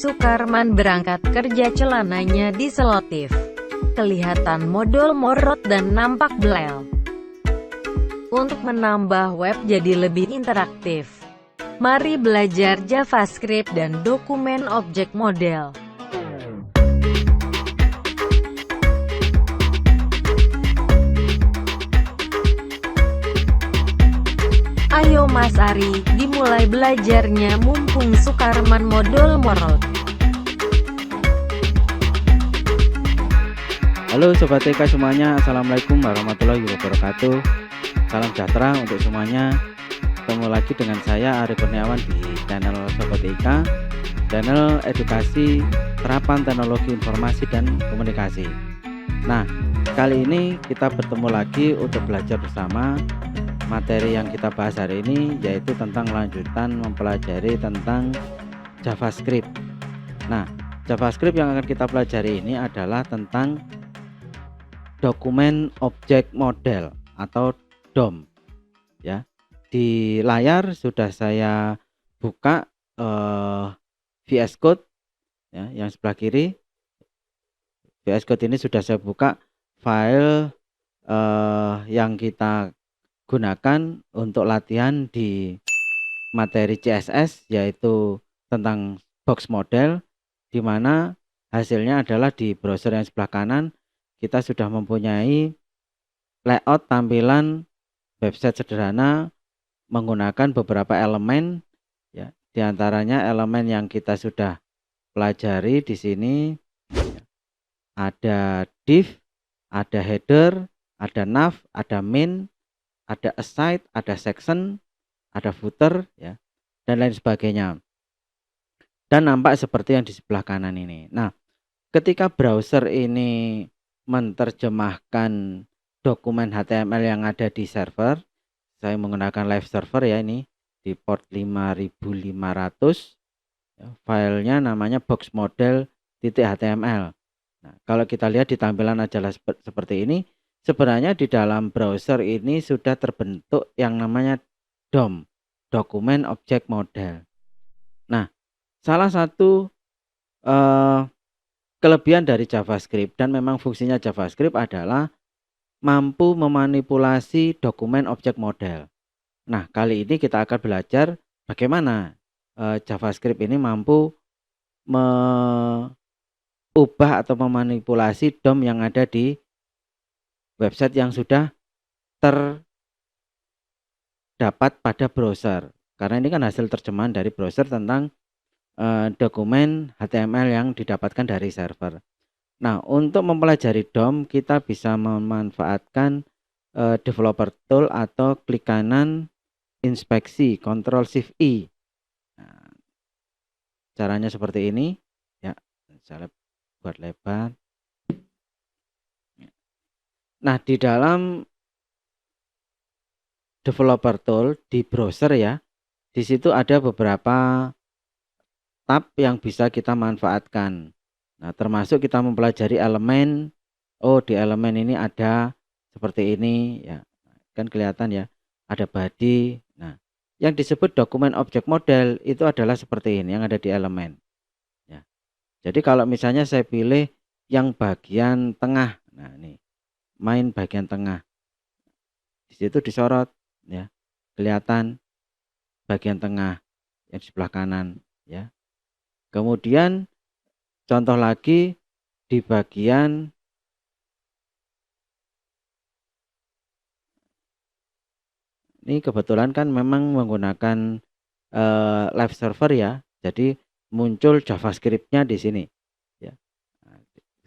Sukarman berangkat kerja celananya diselotif. Kelihatan model morot dan nampak belel. Untuk menambah web jadi lebih interaktif, mari belajar JavaScript dan dokumen objek model. Ayo Mas Ari, dimulai belajarnya mumpung Sukarman model morot. Halo Sobat TK semuanya, Assalamualaikum warahmatullahi wabarakatuh. Salam sejahtera untuk semuanya. Ketemu lagi dengan saya Ari Kurniawan di channel Sobat TK, channel edukasi terapan teknologi informasi dan komunikasi. Nah, kali ini kita bertemu lagi untuk belajar bersama. Materi yang kita bahas hari ini yaitu tentang lanjutan mempelajari tentang JavaScript. Nah, JavaScript yang akan kita pelajari ini adalah tentang dokumen objek model atau DOM. Ya, di layar sudah saya buka VS Code ya, yang sebelah kiri. VS Code ini sudah saya buka file yang kita gunakan untuk latihan di materi CSS, yaitu tentang box model, di mana hasilnya adalah di browser yang sebelah kanan kita sudah mempunyai layout tampilan website sederhana menggunakan beberapa elemen ya, diantaranya elemen yang kita sudah pelajari di sini ya. Ada div, ada header, ada nav, ada main, ada aside, ada section, ada footer ya, dan lain sebagainya. Dan nampak seperti yang di sebelah kanan ini. Nah, ketika browser ini menerjemahkan dokumen HTML yang ada di server, saya menggunakan live server ya, ini di port 5500 ya, filenya namanya boxmodel.html. Nah, kalau kita lihat di tampilan adalah seperti ini. Sebenarnya di dalam browser ini sudah terbentuk yang namanya DOM, dokumen objek model. Nah, salah satu kelebihan dari JavaScript dan memang fungsinya JavaScript adalah mampu memanipulasi dokumen objek model. Nah, kali ini kita akan belajar bagaimana JavaScript ini mampu mengubah atau memanipulasi DOM yang ada di website yang sudah terdapat pada browser, karena ini kan hasil terjemahan dari browser tentang dokumen HTML yang didapatkan dari server. Nah, untuk mempelajari DOM kita bisa memanfaatkan developer tool atau klik kanan inspeksi Ctrl Shift I. Nah, caranya seperti ini ya, saya buat lebar. Nah, di dalam developer tool di browser ya, di situ ada beberapa tab yang bisa kita manfaatkan. Nah, termasuk kita mempelajari elemen. Oh, di elemen ini ada seperti ini ya. Kan kelihatan ya, ada body. Nah, yang disebut dokumen objek model itu adalah seperti ini yang ada di elemen. Ya. Jadi kalau misalnya saya pilih yang bagian tengah. Nah, ini main bagian tengah, di situ disorot ya, kelihatan bagian tengah yang di sebelah kanan ya. Kemudian contoh lagi di bagian ini, kebetulan kan memang menggunakan live server ya, jadi muncul JavaScript-nya di sini ya. Nah,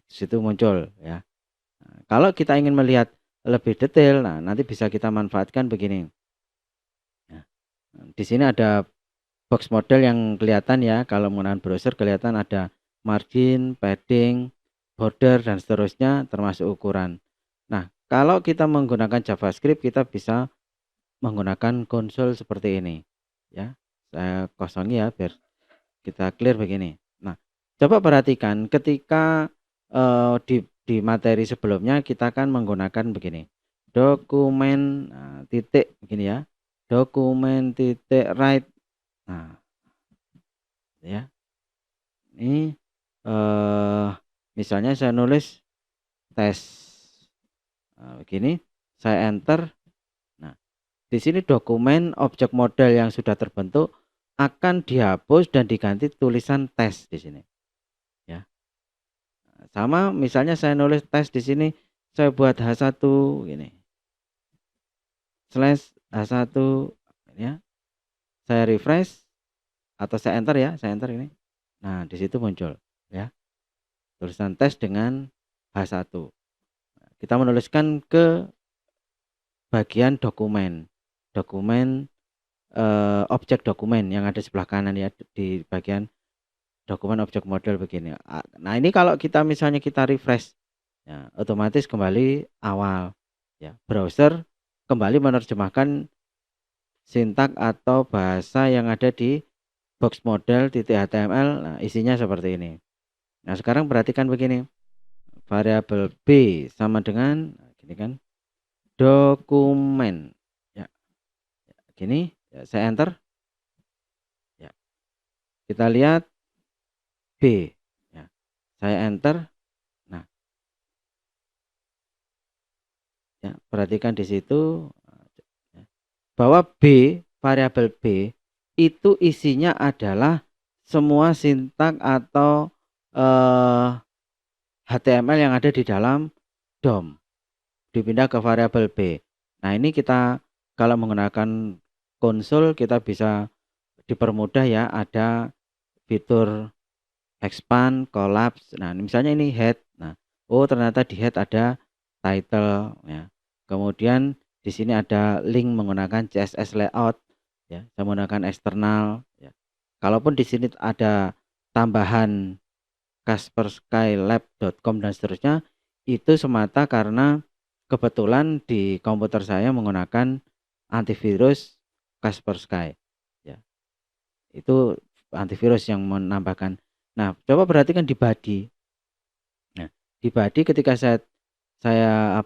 di situ muncul ya. Nah, kalau kita ingin melihat lebih detail, nah nanti bisa kita manfaatkan begini. Nah, di sini ada box model yang kelihatan ya, kalau menggunakan browser kelihatan ada margin, padding, border dan seterusnya termasuk ukuran. Nah, kalau kita menggunakan JavaScript kita bisa menggunakan konsol seperti ini ya. Saya kosongi ya biar kita clear begini. Nah, coba perhatikan ketika di materi sebelumnya kita kan menggunakan begini, dokumen titik begini ya, dokumen titik write. Nah ya, Ini misalnya saya nulis tes. Begini, saya enter. Nah, di sini dokumen objek model yang sudah terbentuk akan dihapus dan diganti tulisan tes di sini, ya. Sama misalnya saya nulis tes di sini, saya buat H1 gini. /H1 ya. Saya refresh atau saya enter ya, saya enter ini. Nah, di situ muncul ya. Tulisan tes dengan H1. Kita menuliskan ke bagian dokumen. Objek dokumen yang ada sebelah kanan ya, di bagian dokumen objek model begini. Nah, ini kalau kita misalnya kita refresh ya, otomatis kembali awal ya. Browser kembali menerjemahkan sintak atau bahasa yang ada di box model.html. Nah, isinya seperti ini. Nah, sekarang perhatikan begini. Variabel B sama dengan gini kan, dokumen ya. Gini ya, saya enter ya. Kita lihat B ya. Saya enter. Nah, ya, perhatikan di situ ya, bahwa variabel B itu isinya adalah semua sintak atau HTML yang ada di dalam DOM dipindah ke variabel B. Nah, ini kita kalau menggunakan konsol kita bisa dipermudah ya, ada fitur expand, collapse. Nah, misalnya ini head. Nah, oh ternyata di head ada title ya. Kemudian di sini ada link menggunakan CSS layout ya, saya menggunakan eksternal ya. Kalaupun di sini ada tambahan kaspersky.lab.com dan seterusnya, itu semata karena kebetulan di komputer saya menggunakan antivirus Kaspersky ya. Itu antivirus yang menambahkan. Nah, coba perhatikan di body. Nah, di body ketika saya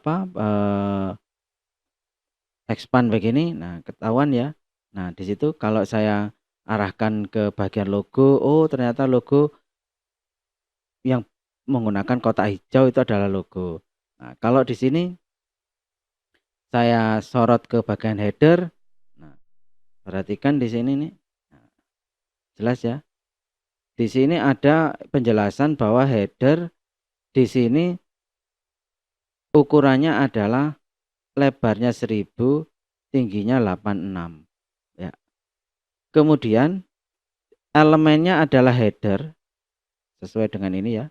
expand begini, nah ketahuan ya. Nah, di situ kalau saya arahkan ke bagian logo, oh ternyata logo yang menggunakan kotak hijau itu adalah logo. Nah, kalau di sini saya sorot ke bagian header. Nah, perhatikan di sini nih. Nah, jelas ya. Di sini ada penjelasan bahwa header di sini ukurannya adalah lebarnya 1000, tingginya 86 ya. Kemudian elemennya adalah header sesuai dengan ini ya.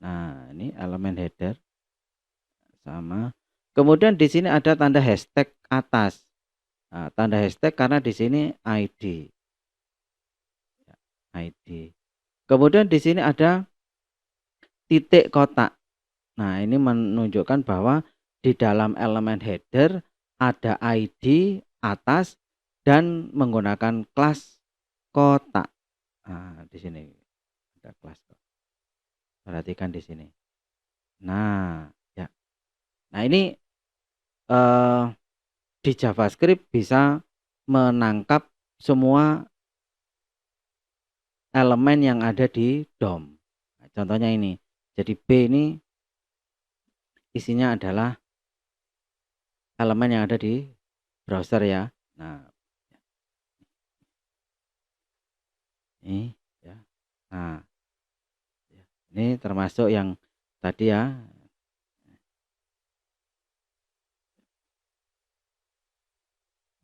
Nah, ini elemen header sama. Kemudian di sini ada tanda hashtag atas. Nah, tanda hashtag karena di sini ID. Ya, ID. Kemudian di sini ada titik kotak. Nah, ini menunjukkan bahwa di dalam elemen header ada ID atas dan menggunakan kelas kotak. Nah, di sini ada kelas. Perhatikan di sini. Nah, ya. Nah, ini di JavaScript bisa menangkap semua elemen yang ada di DOM. Nah, contohnya ini. Jadi B ini isinya adalah elemen yang ada di browser ya. Nah, ini ya. Nah, ini termasuk yang tadi ya.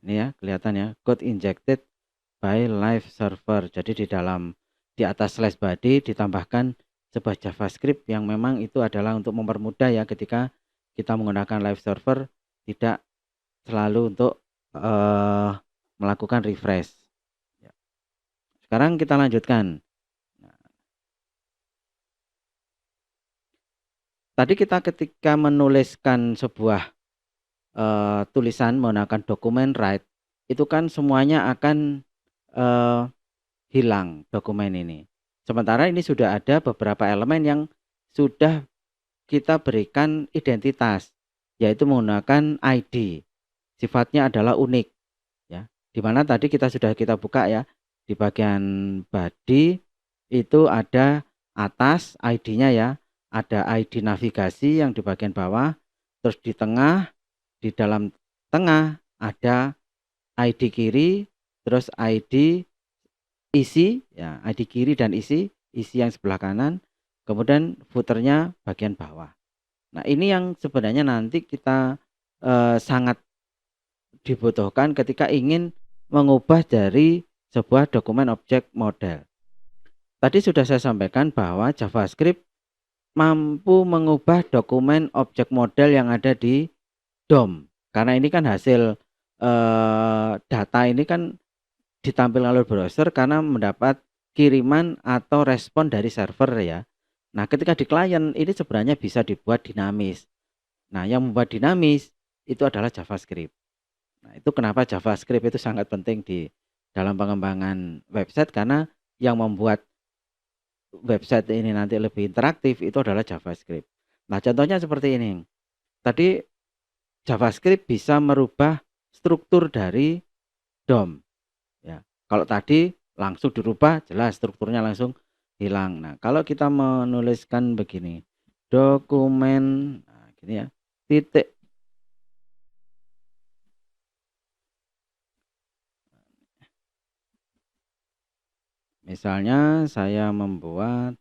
Ini ya, kelihatan ya, code injected by live server. Jadi di atas slash body ditambahkan sebuah JavaScript yang memang itu adalah untuk mempermudah ya, ketika kita menggunakan live server tidak selalu untuk melakukan refresh. Sekarang kita lanjutkan. Tadi kita ketika menuliskan sebuah tulisan menggunakan dokumen write, itu kan semuanya akan hilang dokumen ini. Sementara ini sudah ada beberapa elemen yang sudah kita berikan identitas, yaitu menggunakan ID. Sifatnya adalah unik ya. Dimana tadi kita sudah buka ya, di bagian body itu ada atas ID-nya ya, ada ID navigasi yang di bagian bawah, terus di tengah, di dalam tengah ada ID kiri, terus ID isi, ya ID kiri dan isi yang sebelah kanan, kemudian footernya bagian bawah. Nah ini yang sebenarnya nanti kita sangat dibutuhkan ketika ingin mengubah dari sebuah dokumen objek model. Tadi sudah saya sampaikan bahwa JavaScript mampu mengubah dokumen objek model yang ada di DOM. Karena ini kan hasil data ini kan ditampilkan oleh browser karena mendapat kiriman atau respon dari server ya. Nah, ketika di klien ini sebenarnya bisa dibuat dinamis. Nah, yang membuat dinamis itu adalah JavaScript. Nah, itu kenapa JavaScript itu sangat penting di dalam pengembangan website karena yang membuat website ini nanti lebih interaktif itu adalah JavaScript. Nah, contohnya seperti ini. Tadi JavaScript bisa merubah struktur dari DOM. Ya, kalau tadi langsung dirubah, jelas strukturnya langsung hilang. Nah, kalau kita menuliskan begini, dokumen, nah, gini ya, titik. Misalnya saya membuat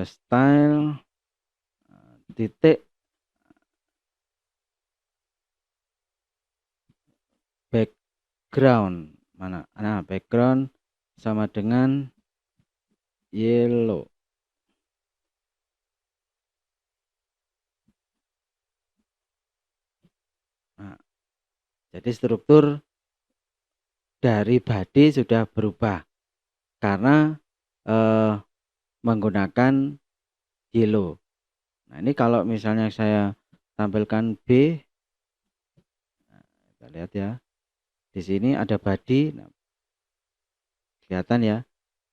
style titik background mana? Nah, background sama dengan yellow. Nah, jadi struktur dari body sudah berubah karena menggunakan yellow. Nah, ini kalau misalnya saya tampilkan B, nah, kita lihat ya. Di sini ada body, nah, kelihatan ya.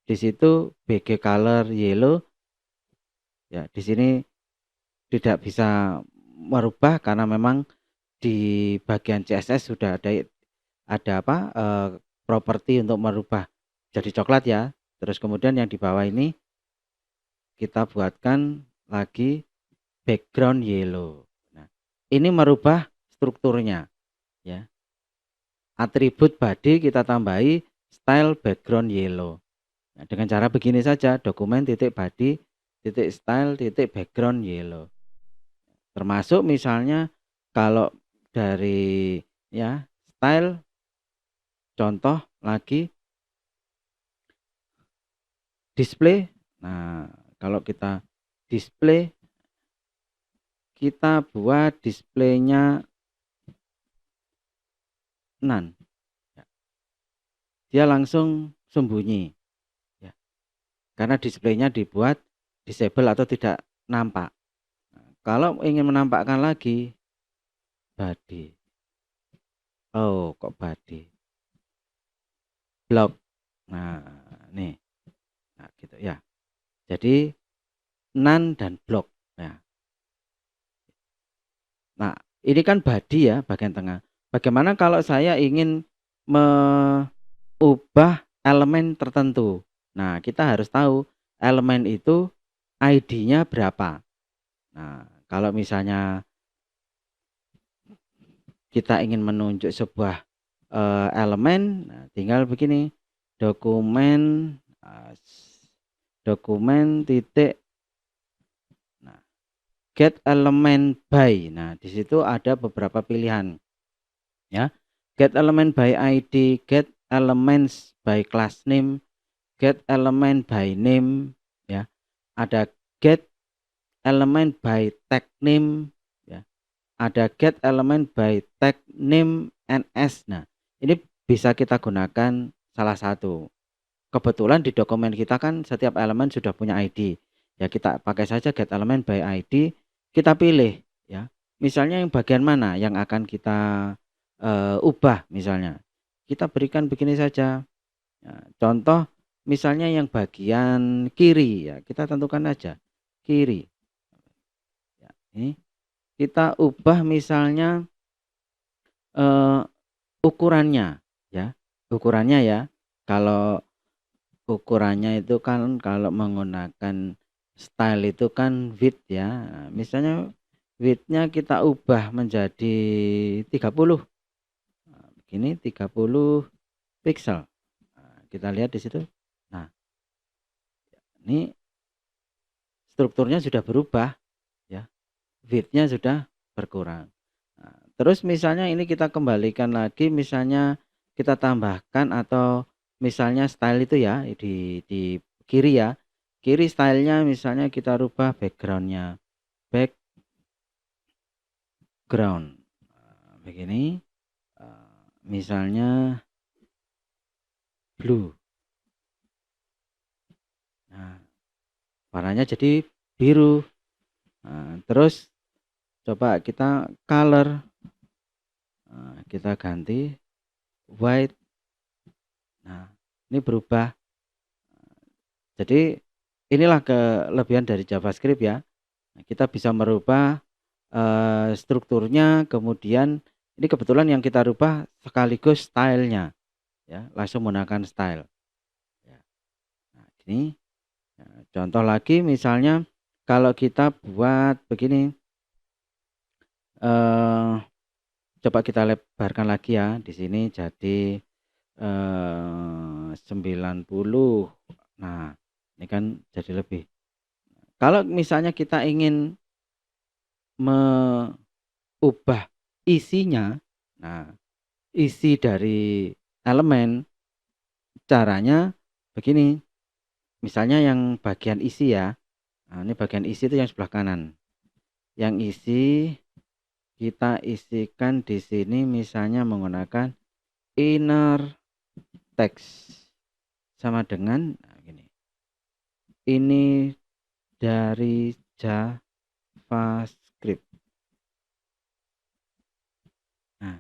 Di situ BG color yellow. Ya, di sini tidak bisa merubah karena memang di bagian CSS sudah ada apa properti untuk merubah jadi coklat ya. Terus kemudian yang di bawah ini kita buatkan lagi background yellow. Nah, ini merubah strukturnya ya. Atribut body kita tambahi style background yellow. Nah, dengan cara begini saja, dokumen titik body titik style titik background yellow. Termasuk misalnya kalau dari ya style, contoh lagi display. Nah, kalau kita display, kita buat displaynya none. Dia langsung sembunyi ya. Karena displaynya dibuat disable atau tidak nampak. Nah, kalau ingin menampakkan lagi body. Oh, kok body? Block. Nah, nih. Nah, gitu ya. Jadi none dan block. Nah, ini kan body ya, bagian tengah. Bagaimana kalau saya ingin mengubah elemen tertentu? Nah, kita harus tahu elemen itu ID-nya berapa. Nah, kalau misalnya kita ingin menunjuk sebuah elemen, nah, tinggal begini, dokumen titik get element by. Nah, di situ ada beberapa pilihan. Ya. Get element by ID, get elements by class name, get element by name ya. Ada get element by tag name ya. Ada get element by tag name NS. Nah, ini bisa kita gunakan salah satu. Kebetulan di dokumen kita kan setiap elemen sudah punya ID. Ya, kita pakai saja get element by ID. Kita pilih ya, misalnya yang bagian mana yang akan kita ubah. Misalnya kita berikan begini saja ya, contoh misalnya yang bagian kiri ya, kita tentukan aja kiri ya, ini kita ubah misalnya ukurannya ya, kalau ukurannya itu kan kalau menggunakan style itu kan width ya. Misalnya width-nya kita ubah menjadi 30. Begini 30 pixel. Kita lihat di situ. Nah, ini strukturnya sudah berubah ya. Width-nya sudah berkurang. Terus misalnya ini kita kembalikan lagi, misalnya kita tambahkan atau misalnya style itu ya di kiri ya. Kiri stylenya misalnya kita rubah backgroundnya. Background. Begini. Misalnya blue. Nah, warnanya jadi biru. Terus coba kita color. Kita ganti white. Nah, ini berubah. Jadi inilah kelebihan dari JavaScript ya. Kita bisa merubah strukturnya, kemudian ini kebetulan yang kita rubah sekaligus stylenya ya, langsung menggunakan style ya. Nah, ini contoh lagi misalnya kalau kita buat begini, coba kita lebarkan lagi ya, di sini jadi 90. Nah, ini kan jadi lebih. Kalau misalnya kita ingin mengubah isinya, nah isi dari elemen caranya begini. Misalnya yang bagian isi ya. Nah, ini bagian isi itu yang sebelah kanan. Yang isi kita isikan di sini misalnya menggunakan inner text sama dengan gini. Ini dari JavaScript. Nah,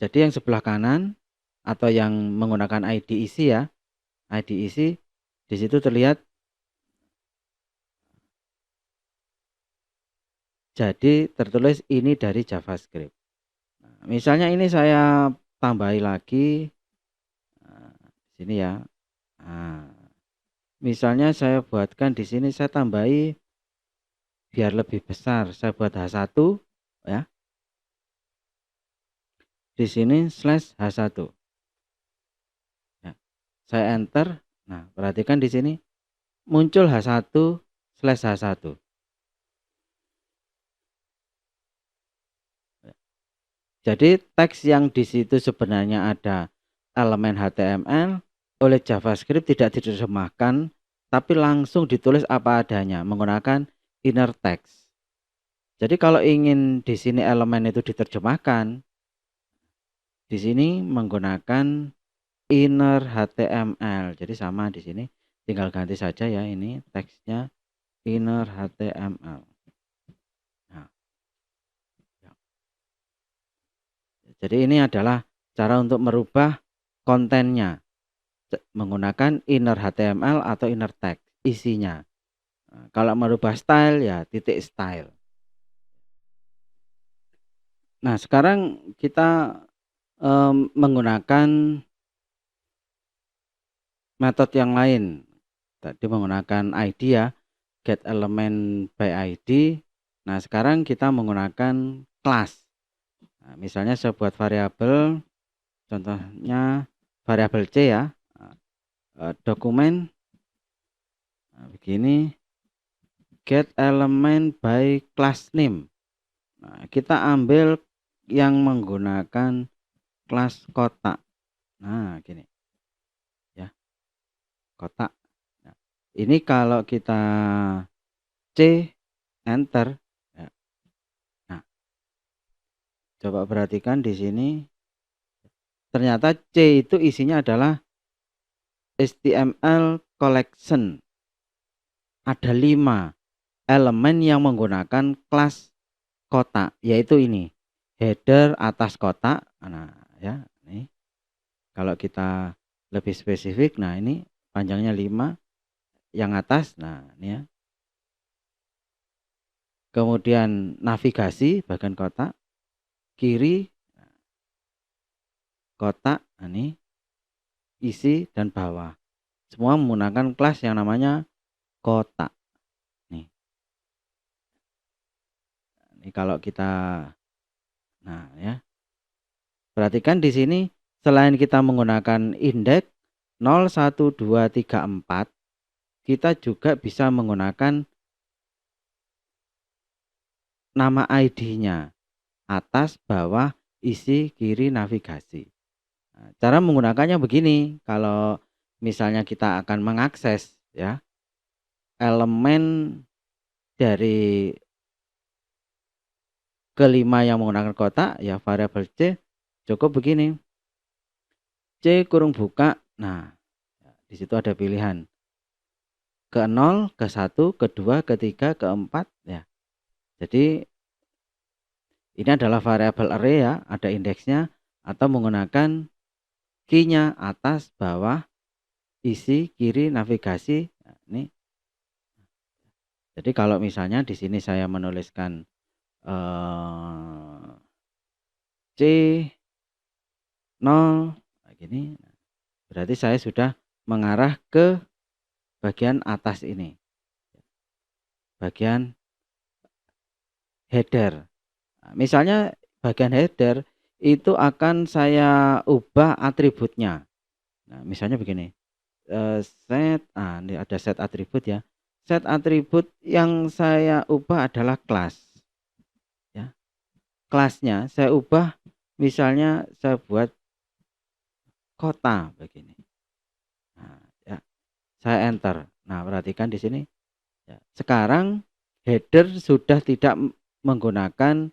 jadi yang sebelah kanan atau yang menggunakan ID isi ya, ID isi di situ terlihat. Jadi tertulis ini dari JavaScript. Nah, misalnya ini saya tambahi lagi sini ya. Nah, misalnya saya buatkan di sini, saya tambahi biar lebih besar. Saya buat H1 ya. Di sini /H1. Ya, saya enter. Nah, perhatikan di sini muncul H1/H1. Jadi teks yang di situ sebenarnya ada elemen HTML oleh JavaScript tidak diterjemahkan, tapi langsung ditulis apa adanya menggunakan inner text. Jadi kalau ingin di sini elemen itu diterjemahkan, di sini menggunakan inner HTML. Jadi sama di sini, tinggal ganti saja ya, ini teksnya inner HTML. Nah, jadi ini adalah cara untuk merubah kontennya menggunakan inner HTML atau inner text isinya. Nah, kalau merubah style ya titik style. Nah, sekarang kita menggunakan metode yang lain. Tadi menggunakan ID ya, get element by ID. Nah, sekarang kita menggunakan class. Nah, misalnya saya buat variabel, contohnya variabel C ya, dokumen begini, get element by class name. Nah, kita ambil yang menggunakan kelas kotak. Nah, gini ya, kotak. Nah, ini kalau kita C enter ya. Nah, coba perhatikan di sini, ternyata C itu isinya adalah HTML collection. Ada 5 elemen yang menggunakan kelas kotak, yaitu ini header atas kotak. Nah ya, ini kalau kita lebih spesifik, nah ini panjangnya 5 yang atas. Nah ini ya, kemudian navigasi bagian kotak kiri, kotak, ini isi dan bawah. semua menggunakan kelas yang namanya kotak. Nih. Ini kalau kita, nah ya, perhatikan di sini selain kita menggunakan indeks 0, 1, 2, 3, 4, kita juga bisa menggunakan nama ID-nya, atas, bawah, isi, kiri, navigasi. Nah, cara menggunakannya begini, kalau misalnya kita akan mengakses ya elemen dari kelima yang menggunakan kotak, ya variabel C cukup begini, C kurung buka. Nah, di situ ada pilihan ke 0, ke 1, ke 2, ke 3, ke 4 ya. Jadi ini adalah variabel array ya, ada indeksnya, atau menggunakan key-nya, atas, bawah, isi, kiri, navigasi. Nah, ini. Jadi kalau misalnya di sini saya menuliskan C 0 gini, berarti saya sudah mengarah ke bagian atas ini, bagian header. Nah, misalnya bagian header itu akan saya ubah atributnya. Nah, misalnya begini, set, ini ada set atribut ya. Set atribut yang saya ubah adalah kelas. Ya, kelasnya saya ubah, misalnya saya buat kota begini. Nah, ya, saya enter. Nah, perhatikan di sini. Ya, sekarang header sudah tidak menggunakan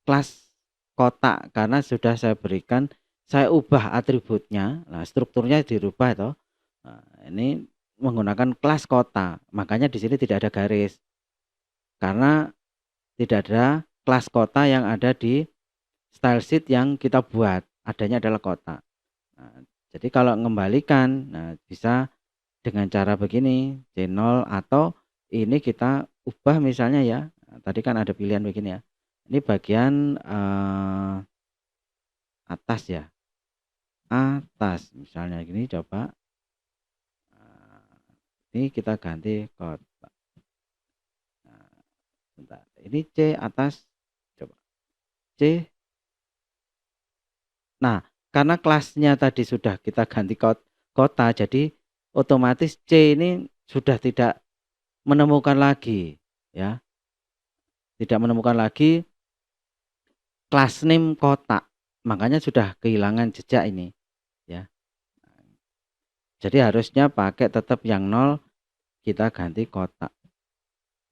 kelas kotak karena sudah saya berikan, saya ubah atributnya. Nah, strukturnya dirubah toh. Nah, ini menggunakan kelas kota. Makanya di sini tidak ada garis. Karena tidak ada kelas kota yang ada di style sheet yang kita buat. Adanya adalah kota. Nah, jadi kalau mengembalikan, nah bisa dengan cara begini, C0, atau ini kita ubah misalnya ya. Nah, tadi kan ada pilihan begini ya. Ini bagian atas ya. Atas misalnya gini, coba. Ini kita ganti kotak. Nah, bentar. Ini C atas, coba C. Nah, karena kelasnya tadi sudah kita ganti kota, jadi otomatis C ini sudah tidak menemukan lagi ya. Tidak menemukan lagi class name kotak. Makanya sudah kehilangan jejak ini ya. Jadi harusnya pakai tetap yang 0, kita ganti kotak.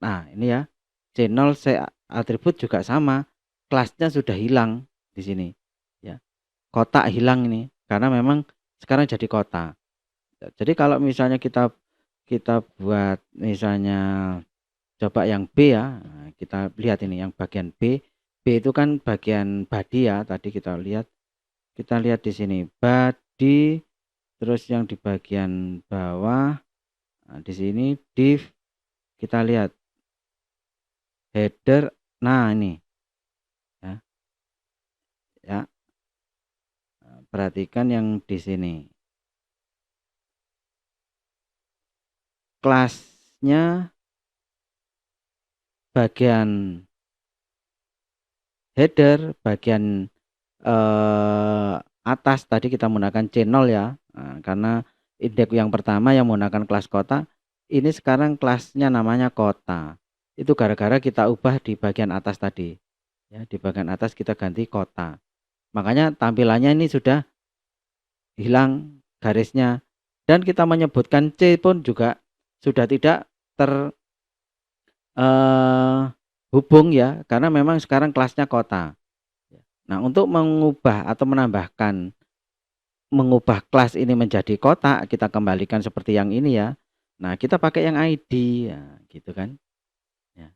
Nah, ini ya. C0 C atribut juga sama. Kelasnya sudah hilang di sini ya. Kotak hilang ini karena memang sekarang jadi kota. Jadi kalau misalnya kita buat misalnya coba yang B ya. Nah, kita lihat ini yang bagian B. B itu kan bagian body ya. Tadi kita lihat di sini body, terus yang di bagian bawah. Nah, di sini div, kita lihat header. Nah, ini ya. Ya. Perhatikan yang di sini. Kelasnya bagian header, bagian atas tadi kita menggunakan C0 ya. Nah, karena indeks yang pertama yang menggunakan kelas kota, ini sekarang kelasnya namanya kota. Itu gara-gara kita ubah di bagian atas tadi. Ya, di bagian atas kita ganti kota. Makanya tampilannya ini sudah hilang garisnya, dan kita menyebutkan C pun juga sudah tidak terhubung ya, karena memang sekarang kelasnya kota. Nah, untuk mengubah atau mengubah kelas ini menjadi kotak, kita kembalikan seperti yang ini ya. Nah, kita pakai yang ID ya, gitu kan ya.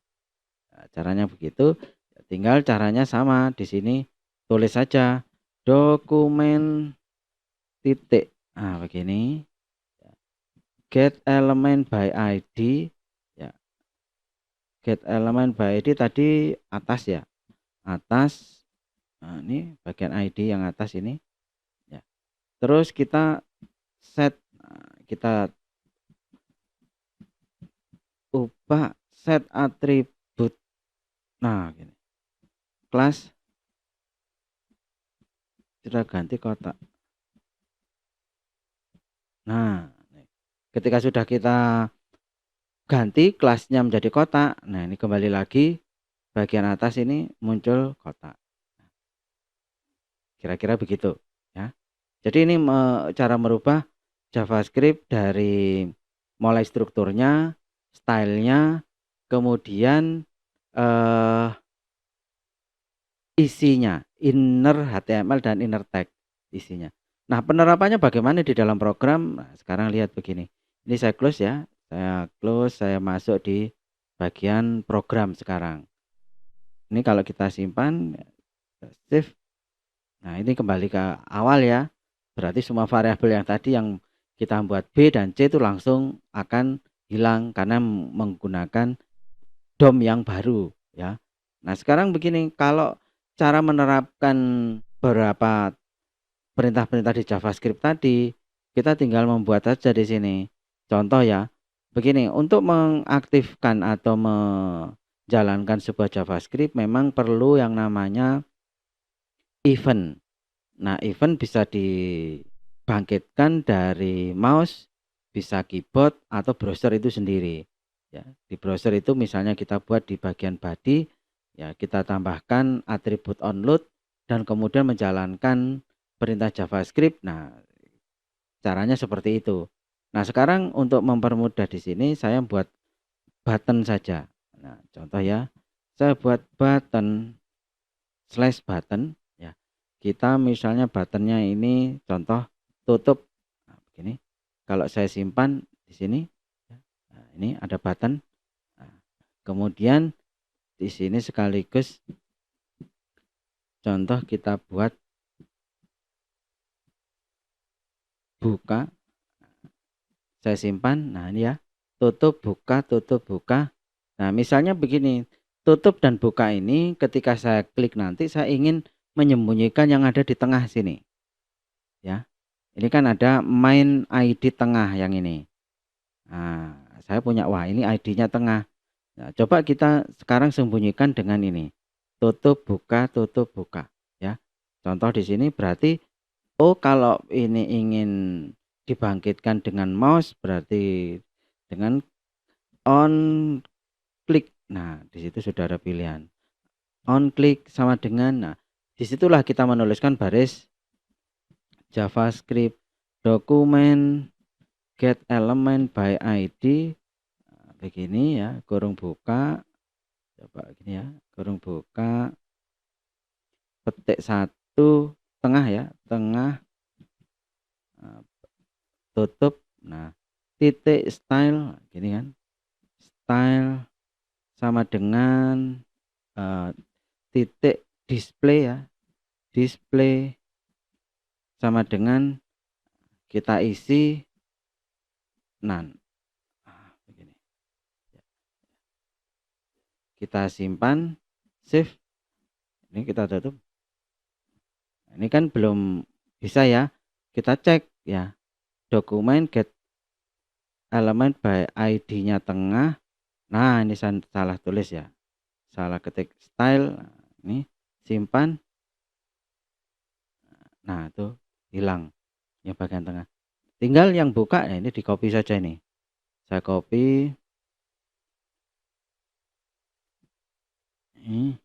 Nah, caranya begitu. Tinggal caranya sama di sini, tulis saja dokumen titik. Nah, begini. Get element by ID ya. Get element by ID tadi atas ya. Atas. Nah, ini bagian ID yang atas ini ya. Terus kita set, kita ubah set atribut. Nah, gini. Kelas kita ganti kotak. Nah, ketika sudah kita ganti kelasnya menjadi kotak, nah ini kembali lagi bagian atas ini muncul kotak. Kira-kira begitu ya. Jadi ini cara merubah JavaScript dari mulai strukturnya, stylenya, kemudian isinya, inner HTML dan inner text isinya. Nah, penerapannya bagaimana di dalam program? Nah, sekarang lihat begini. Ini saya close ya. Saya close, saya masuk di bagian program sekarang. Ini kalau kita simpan, save. Nah, ini kembali ke awal ya. Berarti semua variabel yang tadi yang kita buat B dan C itu langsung akan hilang karena menggunakan DOM yang baru ya. Nah, sekarang begini, kalau cara menerapkan beberapa perintah-perintah di JavaScript tadi, kita tinggal membuat saja di sini. Contoh ya, begini, untuk mengaktifkan atau menjalankan sebuah JavaScript memang perlu yang namanya event. Nah, event bisa dibangkitkan dari mouse, bisa keyboard atau browser itu sendiri. Ya, di browser itu misalnya kita buat di bagian body, ya kita tambahkan atribut onload dan kemudian menjalankan perintah JavaScript. Nah, caranya seperti itu. Nah, sekarang untuk mempermudah di sini saya buat button saja. Nah, contoh ya, saya buat button slash button ya. Kita misalnya buttonnya ini contoh tutup. Nah, begini. Kalau saya simpan di sini, nah, ini ada button. Nah, kemudian di sini sekaligus contoh kita buat buka. Saya simpan. Nah, ini ya. Tutup, buka, tutup, buka. Nah, misalnya begini. Tutup dan buka ini ketika saya klik nanti saya ingin menyembunyikan yang ada di tengah sini. Ya. Ini kan ada main ID tengah yang ini. Nah, saya punya, wah ini ID-nya tengah. Nah, coba kita sekarang sembunyikan dengan ini. Tutup, buka, ya. Contoh di sini berarti, oh kalau ini ingin dibangkitkan dengan mouse berarti dengan on klik. Nah, di situ sudah ada pilihan. On klik sama dengan, nah, disitulah kita menuliskan baris JavaScript dokumen get element by ID. Nah, begini ya, kurung buka. Coba gini ya, kurung buka, petik satu, tengah ya, tengah, tutup. Nah, titik style, gini kan, style sama dengan titik display ya, display sama dengan kita isi none. Begini. Kita simpan, save. Ini kita tutup. Ini kan belum bisa ya. Kita cek ya. Dokumen get element by ID-nya tengah. Nah, ini saya salah tulis ya. Salah ketik style. Ini simpan. Nah, itu hilang yang bagian tengah. Tinggal yang buka ya, ini di copy saja ini. Saya copy. Ini.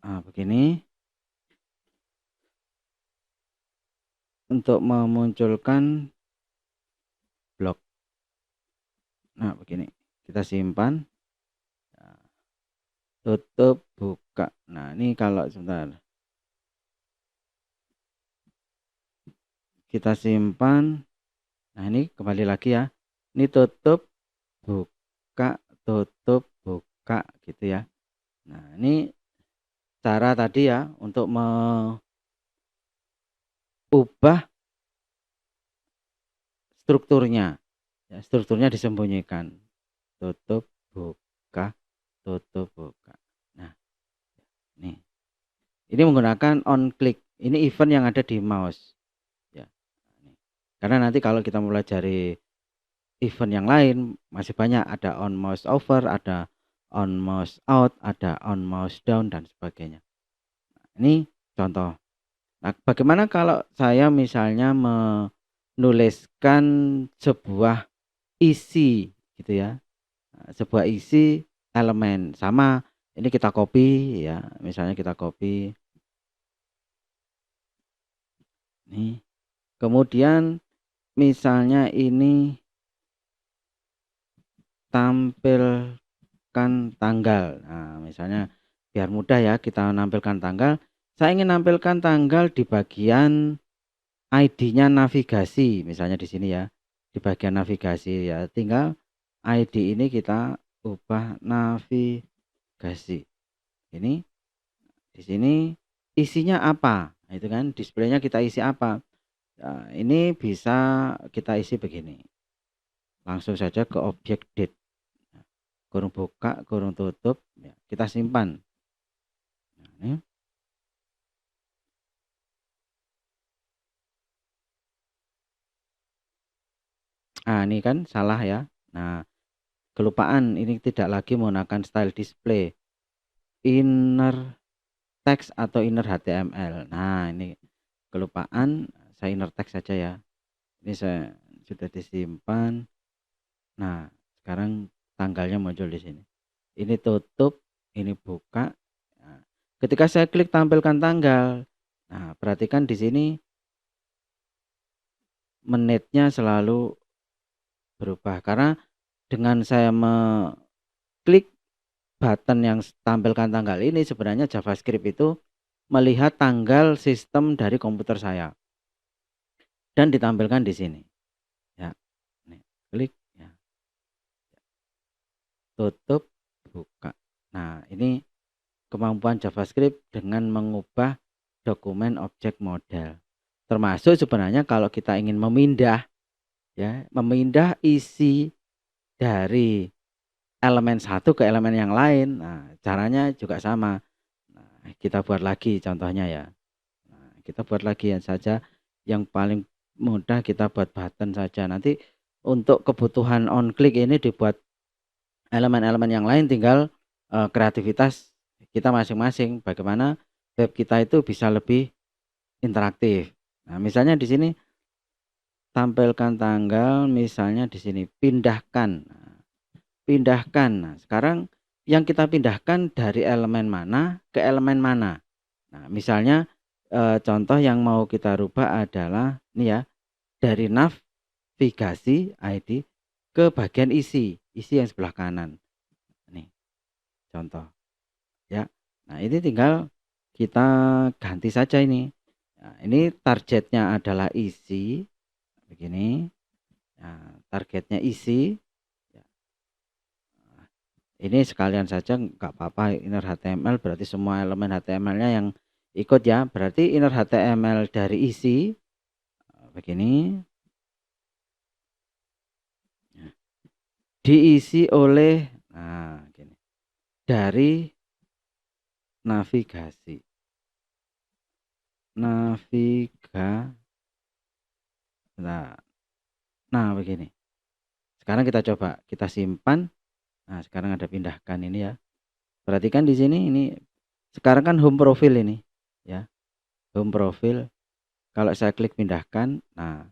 Nah, begini. Untuk memunculkan blok. Nah, begini. Kita simpan. Tutup, buka. Nah, ini kalau sebentar. Kita simpan. Nah, ini kembali lagi ya. Ini tutup, buka, tutup, buka gitu ya. Nah, ini cara tadi ya untuk mengubah strukturnya. Ya, strukturnya disembunyikan. Tutup, buka, tutup, buka. Nah, ini menggunakan on click. Ini event yang ada di mouse. Ya. Karena nanti kalau kita mempelajari event yang lain masih banyak, ada on mouse over, ada on mouse out, ada on mouse down dan sebagainya. Ini contoh. Nah, bagaimana kalau saya misalnya menuliskan sebuah isi gitu ya. Sebuah isi elemen sama, ini kita copy ya, misalnya kita copy nih. Kemudian misalnya ini tampilkan tanggal. Nah, misalnya biar mudah ya kita menampilkan tanggal. Saya ingin nampilkan tanggal di bagian ID-nya navigasi, misalnya di sini ya. Di bagian navigasi ya, tinggal ID ini kita ubah navigasi. Ini di sini isinya apa? Nah, itu kan displaynya kita isi apa? Nah, ini bisa kita isi begini. Langsung saja ke objek date. Kurung buka, kurung tutup, ya, kita simpan. Nah, ini. Nah, ini kan salah ya. Nah, kelupaan ini tidak lagi menggunakan style display inner text atau inner HTML. Nah, ini kelupaan, saya inner text saja ya. Ini saya sudah disimpan. Nah, sekarang tanggalnya muncul di sini. Ini tutup, ini buka. Nah, ketika saya klik tampilkan tanggal, nah perhatikan di sini menitnya selalu berubah karena dengan saya mengklik button yang tampilkan tanggal ini, sebenarnya JavaScript itu melihat tanggal sistem dari komputer saya dan ditampilkan di sini. Ya, nih, klik ya. Tutup, buka. Nah, ini kemampuan JavaScript dengan mengubah dokumen objek model. Termasuk sebenarnya kalau kita ingin memindah ya, memindah isi dari elemen satu ke elemen yang lain. Nah, caranya juga sama. Nah, kita buat lagi contohnya ya. Nah, kita buat lagi yang saja yang paling mudah kita buat button saja. Nanti untuk kebutuhan on click ini dibuat elemen-elemen yang lain, tinggal kreativitas kita masing-masing bagaimana web kita itu bisa lebih interaktif. Nah, misalnya di sini tampilkan tanggal, misalnya di sini pindahkan. Nah, pindahkan. Nah, sekarang yang kita pindahkan dari elemen mana ke elemen mana. Nah, misalnya contoh yang mau kita rubah adalah ini ya, dari navigasi ID ke bagian isi yang sebelah kanan. Nih, contoh ya. Nah, ini tinggal kita ganti saja ini. Nah, ini targetnya adalah isi begini. Nah, targetnya isi. Ini sekalian saja nggak apa-apa inner HTML, berarti semua elemen HTML-nya yang ikut ya. Berarti inner HTML dari isi begini diisi oleh gini, dari navigasi. Nah, begini. Sekarang kita coba, kita simpan. Nah, sekarang ada pindahkan ini ya. Perhatikan di sini, ini sekarang kan home profile ini ya. Home profile. Kalau saya klik pindahkan, nah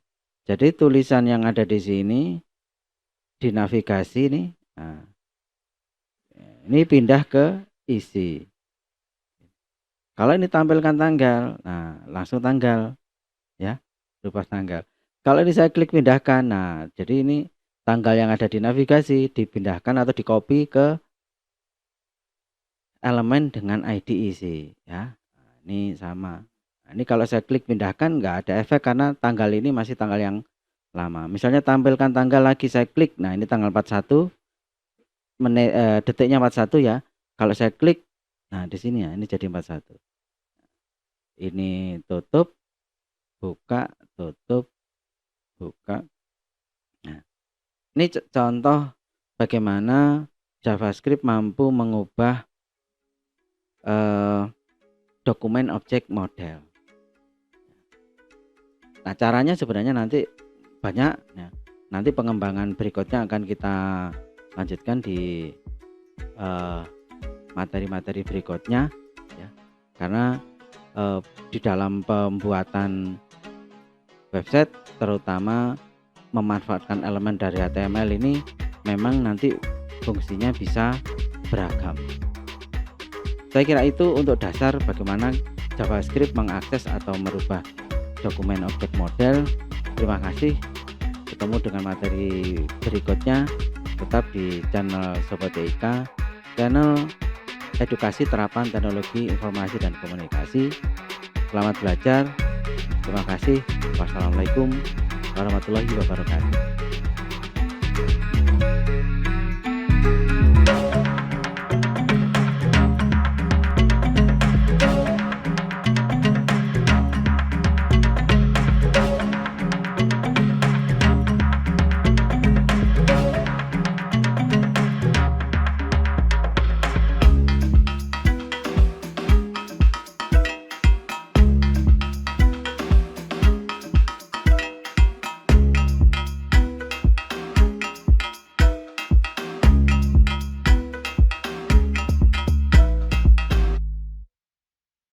jadi tulisan yang ada di sini di navigasi ini, nah, ini pindah ke isi. Kalau ini tampilkan tanggal, nah langsung tanggal ya, rubah tanggal. Kalau ini saya klik pindahkan, nah jadi ini tanggal yang ada di navigasi dipindahkan atau di copy ke elemen dengan ID isi ya. Nah, ini sama. Nah, ini kalau saya klik pindahkan nggak ada efek karena tanggal ini masih tanggal yang lama. Misalnya tampilkan tanggal lagi, saya klik. Nah, ini tanggal 41 detiknya 41 ya. Kalau saya klik, nah di sini ya, ini jadi 41. Ini tutup, buka, tutup, buka. Nah, ini contoh bagaimana JavaScript mampu mengubah dokumen objek model. Nah, caranya sebenarnya nanti banyak ya. Nanti pengembangan berikutnya akan kita lanjutkan di materi-materi berikutnya ya. Karena di dalam pembuatan website, terutama memanfaatkan elemen dari HTML ini, memang nanti fungsinya bisa beragam. Saya kira itu untuk dasar bagaimana JavaScript mengakses atau merubah dokumen objek model. Terima kasih. Ketemu dengan materi berikutnya tetap di channel Sobat TIK, channel edukasi terapan teknologi informasi dan komunikasi. Selamat belajar. Terima kasih. Wassalamualaikum warahmatullahi wabarakatuh.